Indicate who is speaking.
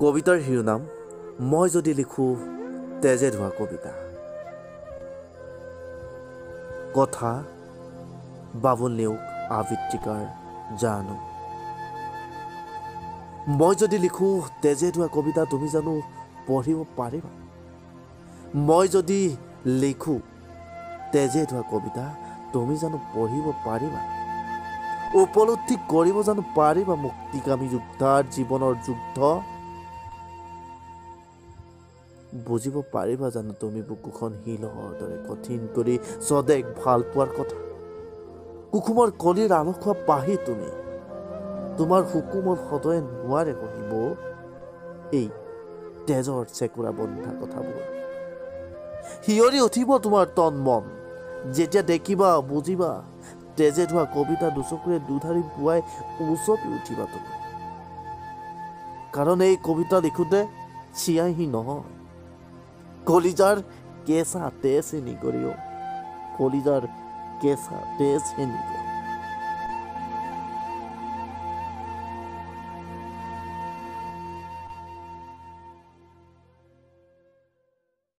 Speaker 1: কবিতাৰ শিৰোনাম মই যদি লিখোঁ তেজে ধোৱা কবিতা। কথা বাবুল নেওগ আবৃত্তিকাৰ জানো। মই যদি লিখোঁ তেজে ধোৱা কবিতা তুমি জানো পঢ়িব পাৰিবা? মই যদি লিখোঁ তেজে ধোৱা কবিতা তুমি জানো পঢ়িব পাৰিবা? উপলব্ধি কৰিব জানো পাৰিবা মুক্তিকামী যোদ্ধাৰ জীৱনৰ যুদ্ধ? বুজিব পাৰিবা জানো তুমি বুকুখন শিলৰ দৰে কঠিন কৰি স্বদেশ ভাল পোৱাৰ কথা? কুকুমৰ কলিৰ আলসুৱা পাহি তুমি, তোমাৰ সুকুমল সদয়ে নোৱাৰে কহিব এই তেজৰ চেকুৰা বন্ধা কথাবোৰ। শিয়ৰি উঠিব তোমাৰ তন মন যেতিয়া দেখিবা বুজিবা তেজে ধোৱা কবিতা দুচকুৰে দুধাৰি বোৱাই উচপি উঠিবা তুমি। কাৰণ এই কবিতা লিখোঁতে চিয়াহী নহয়, কলিজাৰ কেঁচা তেজ নিগৰীয়, কলিজাৰ কেঁচা তেজ নিগৰীয়।